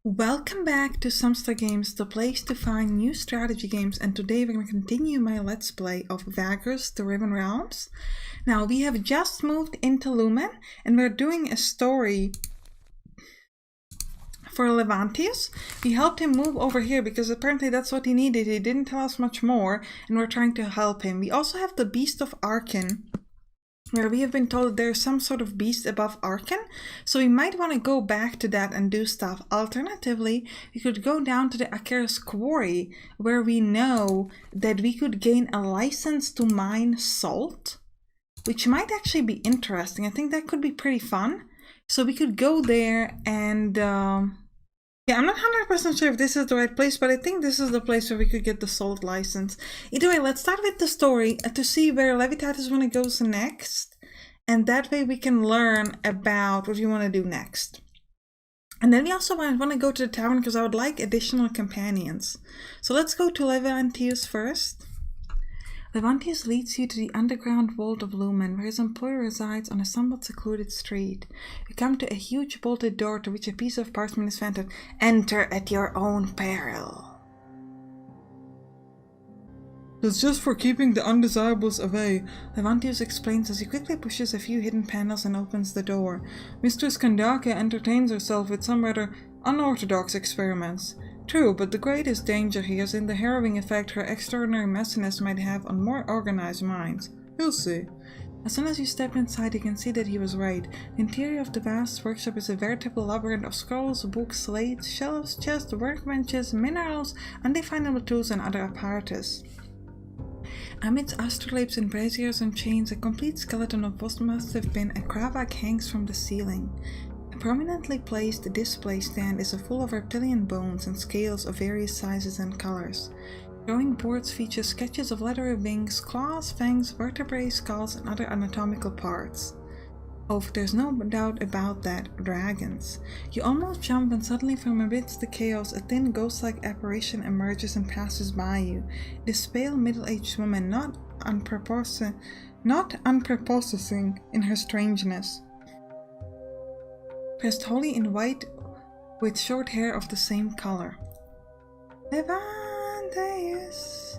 Welcome back to Sampstra Games, the place to find new strategy games, and today we're going to continue my Let's Play of Vagrus The Riven Realms. Now, we have just moved into Lumen, and we're doing a story for Levantius. We helped him move over here because apparently that's what he needed. He didn't tell us much more, and we're trying to help him. We also have the Beast of Arcane, where we have been told that there's some sort of beast above Arcane, so we might want to go back to that and do stuff. Alternatively, we could go down to the Aker's Quarry, where we know that we could gain a license to mine salt, which might actually be interesting. I think that could be pretty fun. So we could go there and yeah, I'm not 100% sure if this is the right place, but I think this is the place where we could get the salt license. Either way, let's start with the story to see where Levitatus want to go next. And that way we can learn about what we want to do next. And then we also want to go to the tavern because I would like additional companions. So let's go to Levantius first. Levantius leads you to the underground vault of Lumen, where his employer resides on a somewhat secluded street. You come to a huge bolted door to which a piece of parchment is fastened. Enter at your own peril. That's just for keeping the undesirables away, Levantius explains as he quickly pushes a few hidden panels and opens the door. Mistress Kendaki entertains herself with some rather unorthodox experiments. True, but the greatest danger here is in the harrowing effect her extraordinary messiness might have on more organized minds. You'll see. As soon as you step inside, you can see that he was right. The interior of the vast workshop is a veritable labyrinth of scrolls, books, slates, shelves, chests, workbenches, minerals, undefinable tools, and other apparatus. Amidst astrolabes and braziers and chains, a complete skeleton of what must have been a kravak hangs from the ceiling. A prominently placed display stand is full of reptilian bones and scales of various sizes and colors. Drawing boards feature sketches of leathery wings, claws, fangs, vertebrae, skulls, and other anatomical parts. Oh, there's no doubt about that, dragons. You almost jump when suddenly from amidst the chaos a thin ghost-like apparition emerges and passes by you. This pale middle-aged woman, not unprepossessing in her strangeness. Dressed wholly in white with short hair of the same color. Levantius,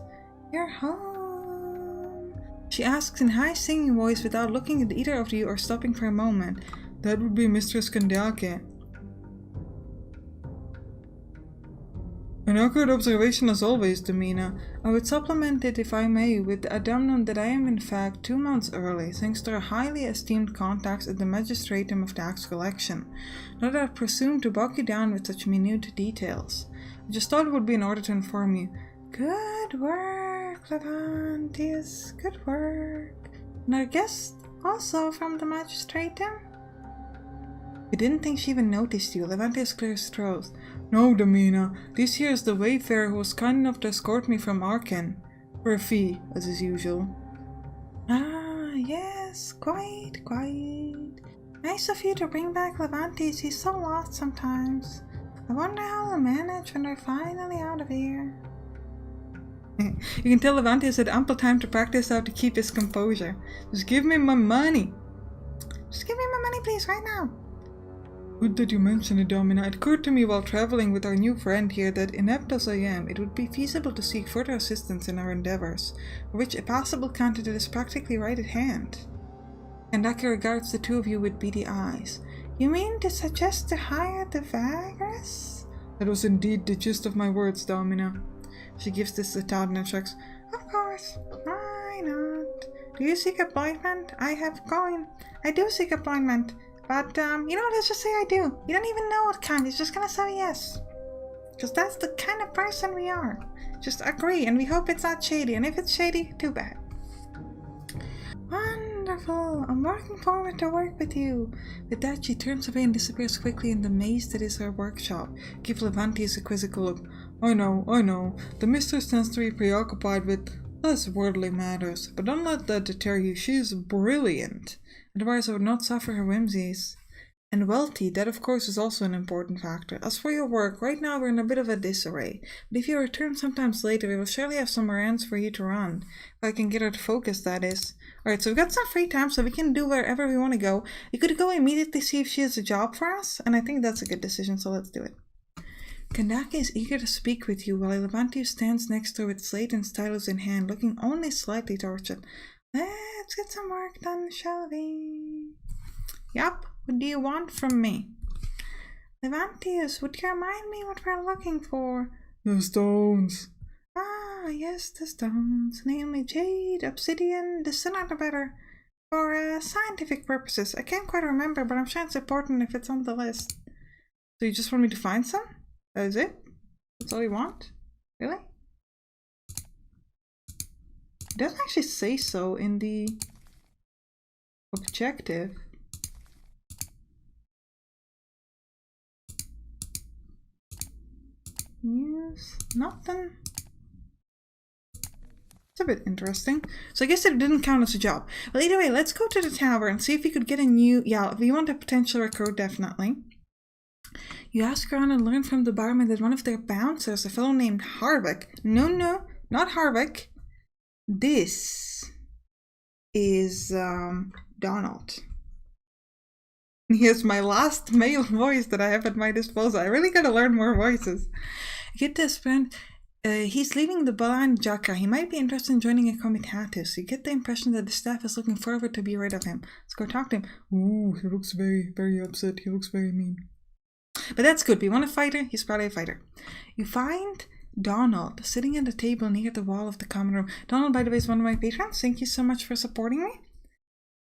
you're home, she asks in high singing voice without looking at either of you or stopping for a moment. That would be Mistress Kendaki. An accurate observation as always, Domina. I would supplement it, if I may, with the addendum that I am in fact 2 months early, thanks to our highly esteemed contacts at the Magistratum of Tax Collection. Not that I presume to bog you down with such minute details. I just thought it would be in order to inform you. Good work, Levantius, good work. And our guest also from the Magistratum? I didn't think she even noticed you. Levantius clears his throat. No, Domina, this here is the wayfarer who was kind enough to escort me from Arcane. For a fee, as is usual. Ah, yes, quite. Nice of you to bring back Levantius, he's so lost sometimes. I wonder how they'll manage when they're finally out of here. You can tell Levantius had ample time to practice how to keep his composure. Just give me my money. Just give me my money, please, right now. Good that you mentioned it, Domina. It occurred to me while traveling with our new friend here that, inept as I am, it would be feasible to seek further assistance in our endeavors, for which a possible candidate is practically right at hand. Kendaki regards the two of you with beady eyes. You mean to suggest to hire the Vagrus? That was indeed the gist of my words, Domina. She gives this a thought and shrugs. Of course, why not? Do you seek employment? I have coin. I do seek employment. But, you know, let's just say I do. You don't even know what kind, he's just gonna say yes. Because that's the kind of person we are. Just agree, and we hope it's not shady, and if it's shady, too bad. Wonderful, I'm looking forward to work with you. With that, she turns away and disappears quickly in the maze that is her workshop. Give Levantius a quizzical look. I know. The mistress tends to be preoccupied with less worldly matters, but don't let that deter you, she is brilliant. Otherwise I would not suffer her whimsies. And wealthy, that of course is also an important factor. As for your work, right now we're in a bit of a disarray, but if you return sometimes later, we will surely have some errands for you to run. If I can get her to focus, that is. Alright, so we've got some free time, so we can do wherever we want to go. We could go immediately see if she has a job for us, and I think that's a good decision, so let's do it. Kendaki is eager to speak with you, while Levantius stands next to her with slate and stylus in hand, looking only slightly tortured. Let's get some work done, shall we? Yup, what do you want from me? Levantius, would you remind me what we're looking for? The stones. Ah, yes, the stones, namely jade, obsidian, the sooner the better. For scientific purposes. I can't quite remember, but I'm sure it's important if it's on the list. So you just want me to find some? That is it? That's all you want? Really? It doesn't actually say so in the objective. Yes, nothing. It's a bit interesting. So I guess it didn't count as a job. Well, either way, let's go to the tower and see if we could get a new... Yeah, if we want a potential recruit, definitely. You ask around and learn from the barman that one of their bouncers, a fellow named Harvick... No, not Harvick. This is Donald. Here's my last male voice that I have at my disposal. I really gotta learn more voices. Get this friend. He's leaving the blind Jaka. He might be interested in joining a comitatus. You get the impression that the staff is looking forward to be rid of him. Let's go talk to him. Ooh, he looks very, very upset. He looks very mean. But that's good. We want a fighter. He's probably a fighter. You find Donald sitting at a table near the wall of the common room. Donald, by the way, is one of my patrons. Thank you so much for supporting me.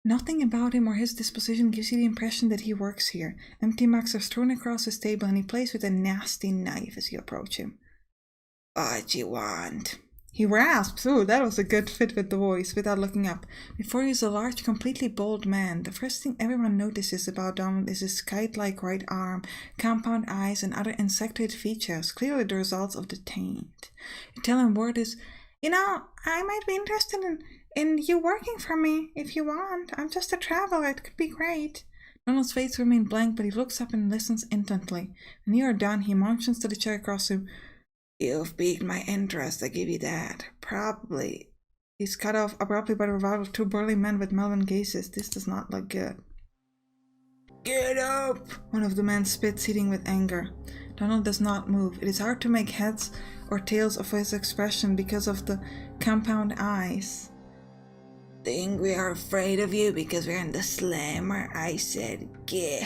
Nothing about him or his disposition gives you the impression that he works here. Empty mugs are strewn across his table and he plays with a nasty knife as you approach him. What you want? He rasps. Ooh, that was a good fit with the voice, without looking up. Before you is a large, completely bald man. The first thing everyone notices about Donald is his kite-like right arm, compound eyes, and other insectoid features, clearly the results of the taint. You tell him word is, you know, I might be interested in you working for me, if you want. I'm just a traveler, it could be great. Donald's face remains blank, but he looks up and listens intently. When you are done, he motions to the chair across him. You've piqued my interest, I give you that. Probably. He's cut off abruptly by the revival of two burly men with melon gazes. This does not look good. Get up! One of the men spits, eating with anger. Donald does not move. It is hard to make heads or tails of his expression because of the compound eyes. Think we are afraid of you because we're in the slammer? I said, gah.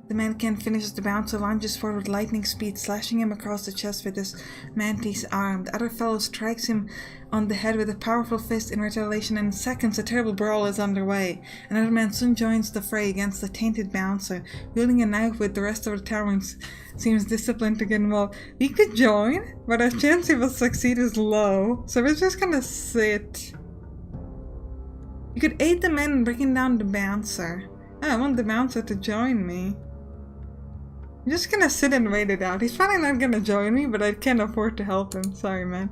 The man can't finish. The bouncer lunges forward with lightning speed, slashing him across the chest with his mantis arm. The other fellow strikes him on the head with a powerful fist in retaliation, and in seconds a terrible brawl is underway. Another man soon joins the fray against the tainted bouncer, wielding a knife with the rest of the tower seems disciplined to get involved. We could join, but our chance of succeed is low, so we're just gonna sit. You could aid the men in breaking down the bouncer. I want the bouncer to join me. I'm just gonna sit and wait it out. He's probably not gonna join me, but I can't afford to help him. Sorry, man.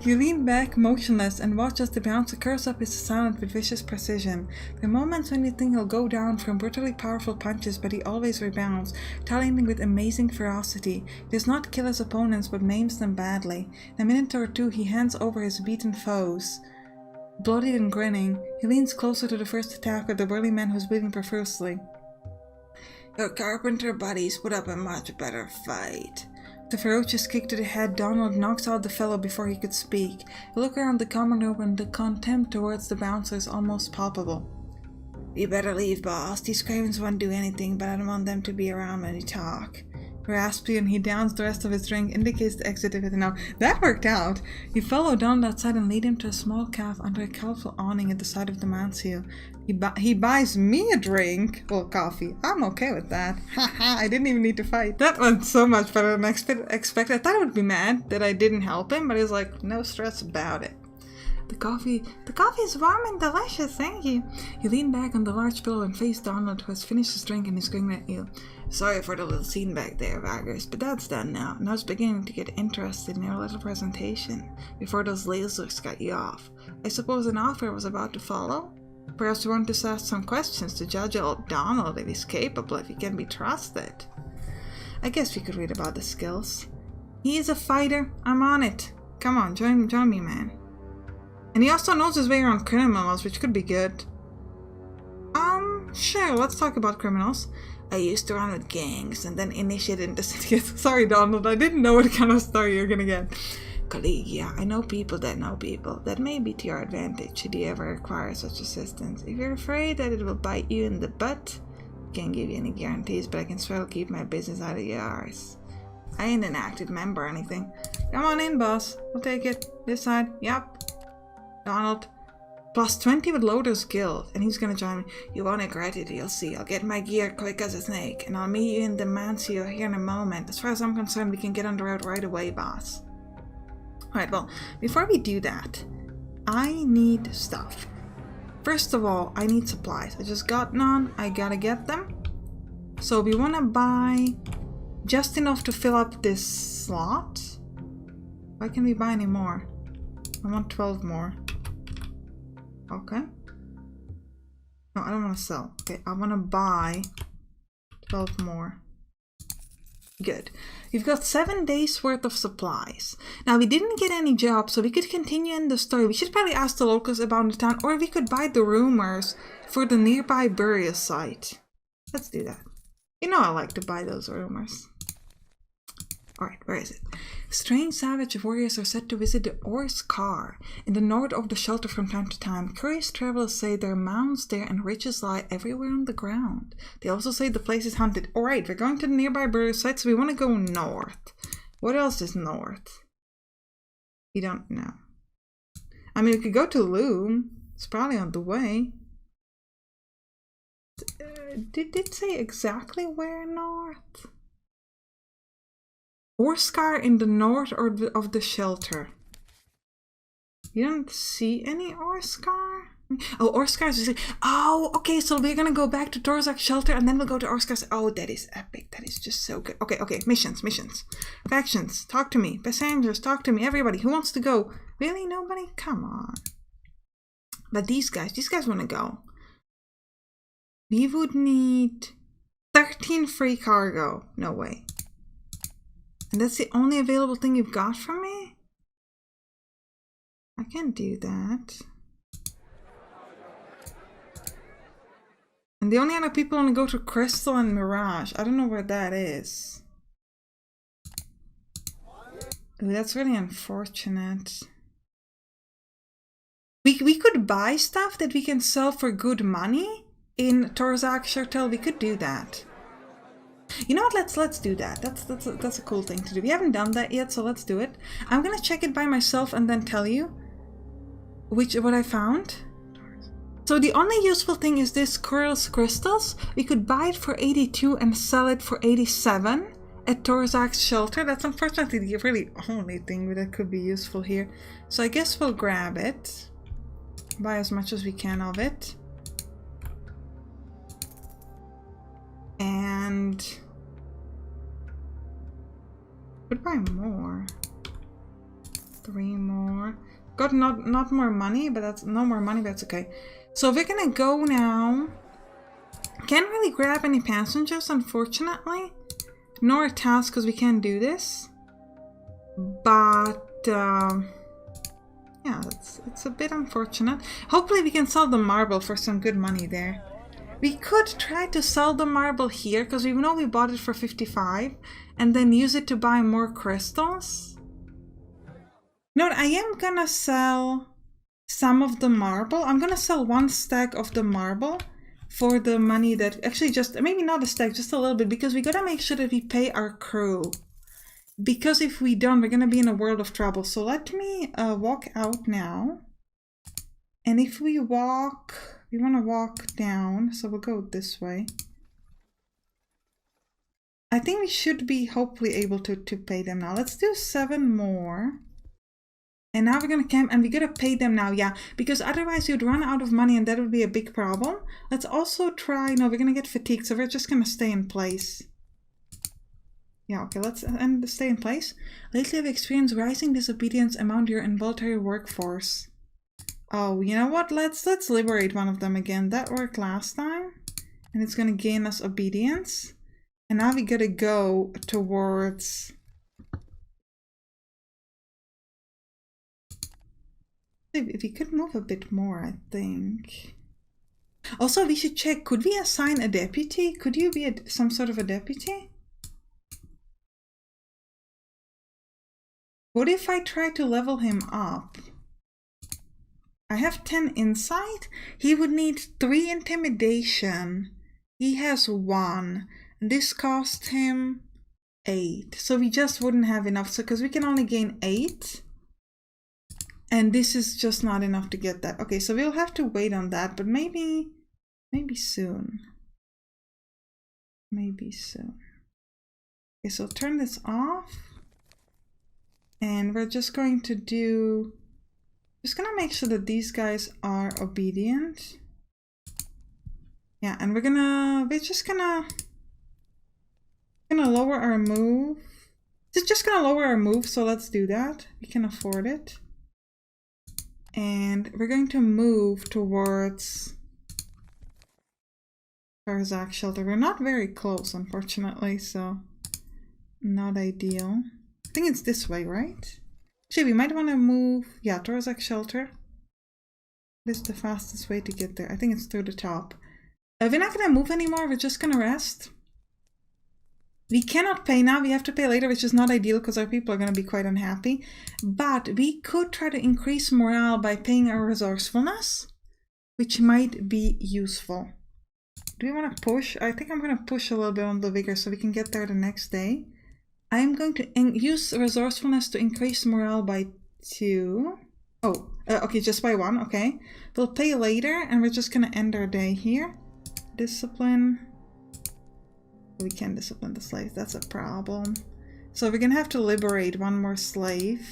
You lean back, motionless, and watch as the bouncer curls up his assailant with vicious precision. There are moments when you think he'll go down from brutally powerful punches, but he always rebounds, tallying with amazing ferocity. He does not kill his opponents, but maims them badly. In a minute or two, he hands over his beaten foes. Bloodied and grinning, he leans closer to the first attacker, the burly man who's bleeding profusely. Your carpenter buddies put up a much better fight. With a ferocious kick to the head, Donald knocks out the fellow before he could speak. You look around the common room and the contempt towards the bouncer is almost palpable. You better leave, boss. These cravens won't do anything, but I don't want them to be around when you talk. Raspy, and he downs the rest of his drink, indicates the exit of it. Now, that worked out. You follow Donald outside and lead him to a small calf under a colorful awning at the side of the mansion. He buys me a drink. Well, coffee. I'm okay with that. Haha, I didn't even need to fight. That went so much better than I expected. I thought I would be mad that I didn't help him, but he's like, no stress about it. The coffee is warm and delicious, thank you. You lean back on the large pillow and face Donald, who has finished his drink and is grinning at you. Sorry for the little scene back there, Vagrus, but that's done now, and I was beginning to get interested in your little presentation before those lasers got you off. I suppose an offer was about to follow? Perhaps you want to ask some questions to judge old Donald if he's capable, if he can be trusted. I guess we could read about the skills. He is a fighter. I'm on it. Come on, join me, man. And he also knows his way around criminals, which could be good. Sure, let's talk about criminals. I used to run with gangs and then initiated into city. Sorry, Donald, I didn't know what kind of story you're gonna get. Colleague, yeah, I know people that know people. That may be to your advantage should you ever require such assistance. If you're afraid that it will bite you in the butt, can't give you any guarantees, but I can swear I'll keep my business out of yours. I ain't an active member or anything. Come on in, boss. I'll take it. This side. Yep. Donald. +20 with Loader's Guild, and he's gonna join me. You won't regret it, you'll see. I'll get my gear quick as a snake, and I'll meet you in the Mancio here in a moment. As far as I'm concerned, we can get on the road right away, boss. Alright, well, before we do that, I need stuff. First of all, I need supplies. I just got none. I gotta get them. So we wanna buy just enough to fill up this slot. Why can't we buy any more? I want 12 more. Okay. No, I don't want to sell. Okay, I want to buy 12 more. Good. We've got 7 days worth of supplies. Now, we didn't get any jobs, so we could continue in the story. We should probably ask the locals about the town, or we could buy the rumors for the nearby burial site. Let's do that. You know I like to buy those rumors. Alright, where is it? Strange savage warriors are said to visit the Orskar in the north of the shelter from time to time. Curious travelers say there are mounds there and riches lie everywhere on the ground. They also say the place is haunted. Alright, we're going to the nearby burial site, so we want to go north. What else is north? We don't know. I mean, we could go to Lumen. It's probably on the way. Did it say exactly where north? Orskar in the north of the shelter. You don't see any Orskar? Oh, Orskar is... Oh, okay, so we're gonna go back to Tarzak's shelter and then we'll go to Orskar's... Oh, that is epic. That is just so good. Okay, missions. Factions, talk to me. Passengers, talk to me. Everybody, who wants to go? Really? Nobody? Come on. But these guys want to go. We would need 13 free cargo. No way. And that's the only available thing you've got for me? I can't do that. And the only other people want to go to Crystal and Mirage. I don't know where that is. Ooh, that's really unfortunate. We could buy stuff that we can sell for good money in Tarzak's Hotel. We could do that. You know what? Let's do that. That's a cool thing to do. We haven't done that yet, so let's do it. I'm gonna check it by myself and then tell you what I found. So the only useful thing is this Corals crystals. We could buy it for 82 and sell it for 87 at Tarzak's shelter. That's unfortunately the really only thing that could be useful here. So I guess we'll grab it. Buy as much as we can of it. And could buy more. 3 more. Got not more money, but that's no more money, but that's okay. So we're gonna go now. Can't really grab any passengers, unfortunately. Nor a task because we can't do this. But yeah, it's a bit unfortunate. Hopefully we can sell the marble for some good money there. We could try to sell the marble here, because we know we bought it for 55, and then use it to buy more crystals. No, I am gonna sell some of the marble. I'm gonna sell 1 stack of the marble for the money that... Actually, just maybe not a stack, just a little bit, because we gotta make sure that we pay our crew. Because if we don't, we're gonna be in a world of trouble. So let me walk out now. And if we walk... We want to walk down, so we'll go this way. I think we should be hopefully able to pay them now. Let's do 7 more. And now we're going to camp and we got to pay them now, yeah. Because otherwise you'd run out of money and that would be a big problem. Let's also try... No, we're going to get fatigued, so we're just going to stay in place. Yeah, okay, let's stay in place. Lately I've experienced rising disobedience among your involuntary workforce. Oh, you know what? Let's liberate one of them again. That worked last time. And it's gonna gain us obedience. And now we gotta go towards... If we could move a bit more, I think. Also, we should check, could we assign a deputy? Could you be some sort of a deputy? What if I try to level him up? I have 10 insight. He would need 3 intimidation. He has 1. This cost him 8. So we just wouldn't have enough. So because we can only gain 8. And this is just not enough to get that. Okay, so we'll have to wait on that, but maybe soon. Maybe soon. Okay, so turn this off. And we're just going to do... Just gonna make sure that these guys are obedient. Yeah, and we're just gonna lower our move. It's just gonna lower our move, so let's do that. We can afford it. And we're going to move towards Tarzak shelter. We're not very close, unfortunately, so not ideal. I think it's this way, right? Actually, we might want to move, yeah, Tarzak shelter. This is the fastest way to get there. I think it's through the top. We're not going to move anymore. We're just going to rest. We cannot pay now. We have to pay later, which is not ideal because our people are going to be quite unhappy. But we could try to increase morale by paying our resourcefulness, which might be useful. Do we want to push? I think I'm going to push a little bit on the vigor so we can get there the next day. I am going to use resourcefulness to increase morale by 2. Oh, okay, just by 1, okay. We'll pay later and we're just going to end our day here. Discipline. We can't discipline the slaves, that's a problem. So we're gonna have to liberate 1 more slave.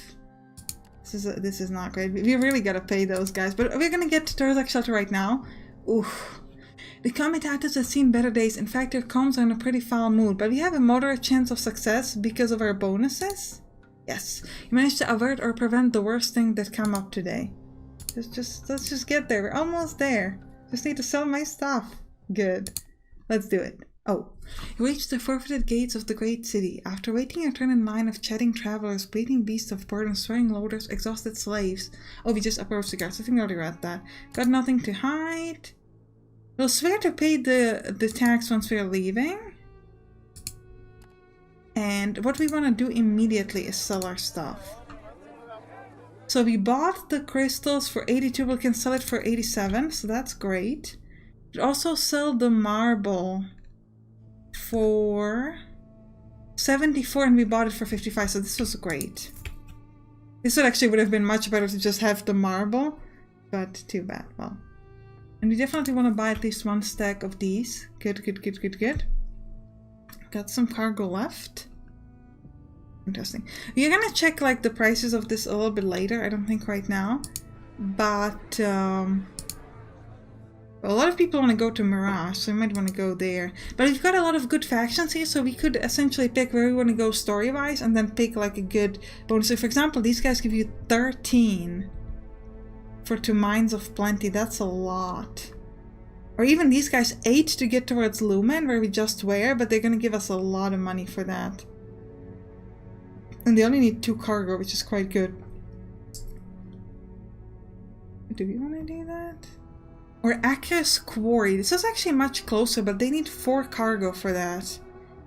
This is not great. We really gotta pay those guys, but we're gonna get to Tarzak shelter right now. Oof. The comitatus have seen better days. In fact, their comms are in a pretty foul mood, but we have a moderate chance of success because of our bonuses. Yes, you managed to avert or prevent the worst thing that come up today. Let's just get there. We're almost there. Just need to sell my stuff. Good. Let's do it. Oh, you reached the forfeited gates of the great city. After waiting your turn in line of chatting travelers, bleating beasts of burden, swearing loaders, exhausted slaves. Oh, we just approached the guards. I think I already read that. Got nothing to hide. We'll swear to pay the tax once we're leaving. And what we want to do immediately is sell our stuff. So we bought the crystals for 82, we can sell it for 87, so that's great. We also sell the marble for 74 and we bought it for 55, so this was great. This would have been much better to just have the marble, but too bad. Well, and we definitely want to buy at least 1 stack of these. Good. Got some cargo left. Interesting. We're gonna check like the prices of this a little bit later. I don't think right now, but a lot of people want to go to Mirage, so we might want to go there. But we've got a lot of good factions here, so we could essentially pick where we want to go story-wise and then pick like a good bonus. So for example, these guys give you 13 for 2 Mines of Plenty. That's a lot. Or even these guys 8 to get towards Lumen, where we just were, but they're going to give us a lot of money for that. And they only need 2 cargo, which is quite good. Do we want to do that? Or Akka's Quarry. This is actually much closer, but they need 4 cargo for that.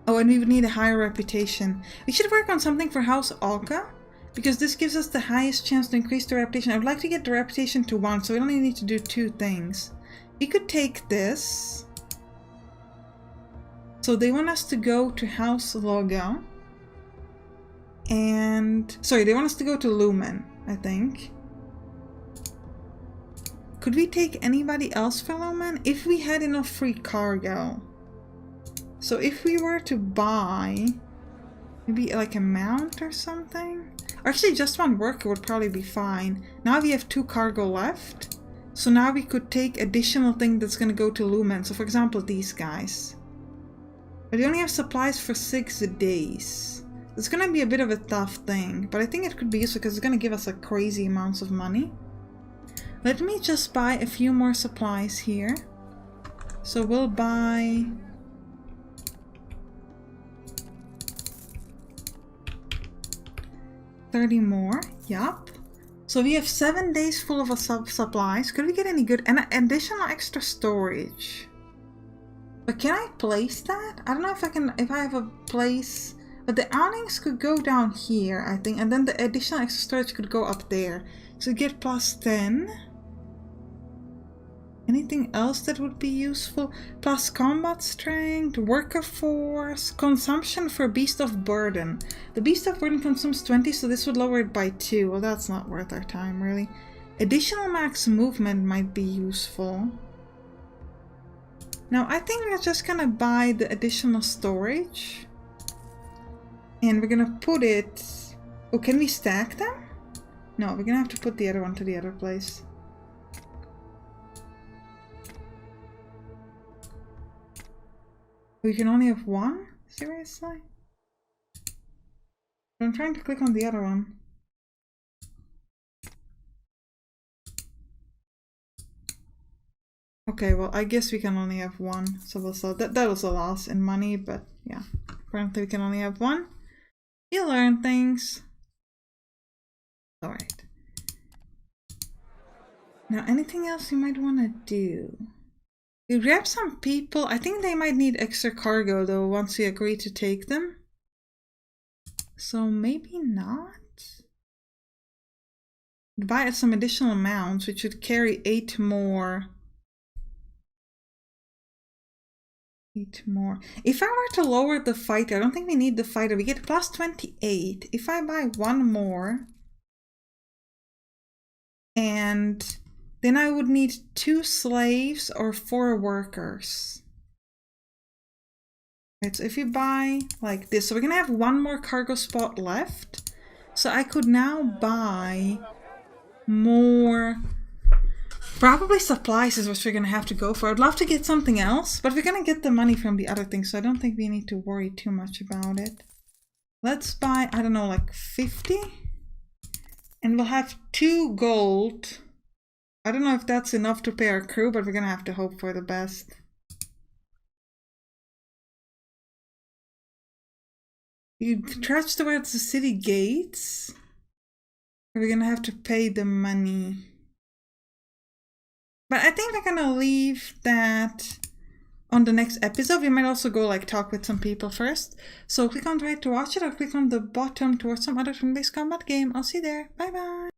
Oh, and we would need a higher reputation. We should work on something for House Alka, because this gives us the highest chance to increase the reputation. I would like to get the reputation to 1, so we only need to do 2 things. We could take this. So they want us to go to House Loga. And... sorry, they want us to go to Lumen, I think. Could we take anybody else for Lumen? If we had enough free cargo. So if we were to buy maybe like a mount or something? Or actually just 1 worker would probably be fine. Now we have 2 cargo left. So now we could take additional thing that's going to go to Lumen. So for example, these guys. But we only have supplies for 6 days. It's going to be a bit of a tough thing. But I think it could be useful because it's going to give us a crazy amounts of money. Let me just buy a few more supplies here. So we'll buy... 30 more. Yup. So we have 7 days full of supplies. Could we get any good? And additional extra storage. But can I place that? I don't know if I can, if I have a place. But the awnings could go down here, I think. And then the additional extra storage could go up there. So get plus 10. Anything else that would be useful? Plus combat strength, worker force, consumption for Beast of Burden. The Beast of Burden consumes 20, so this would lower it by 2. Well, that's not worth our time, really. Additional max movement might be useful. Now, I think we're just gonna buy the additional storage. And we're gonna put it... Oh, can we stack them? No, we're gonna have to put the other one to the other place. We can only have one? Seriously? I'm trying to click on the other one. Okay, well, I guess we can only have one. So we'll sell that. That was a loss in money, but yeah. Apparently we can only have one. You learn things. Alright. Now, anything else you might want to do? We grab some people. I think they might need extra cargo though once we agree to take them. So maybe not. Buy some additional mounts, which should carry 8 more. 8 more. If I were to lower the fighter, I don't think we need the fighter. We get plus 28. If I buy one more, and then I would need 2 slaves or 4 workers. Right, so if you buy like this, so we're gonna have 1 more cargo spot left. So I could now buy more. Probably supplies is what we're gonna have to go for. I'd love to get something else, but we're gonna get the money from the other thing, so I don't think we need to worry too much about it. Let's buy, I don't know, like 50? And we'll have 2 gold. I don't know if that's enough to pay our crew, but we're gonna have to hope for the best. You trudge towards the city gates? We're gonna have to pay the money. But I think we're gonna leave that on the next episode. We might also go like talk with some people first. So click on the right to watch it, or click on the bottom towards some other turn-based combat game. I'll see you there. Bye bye.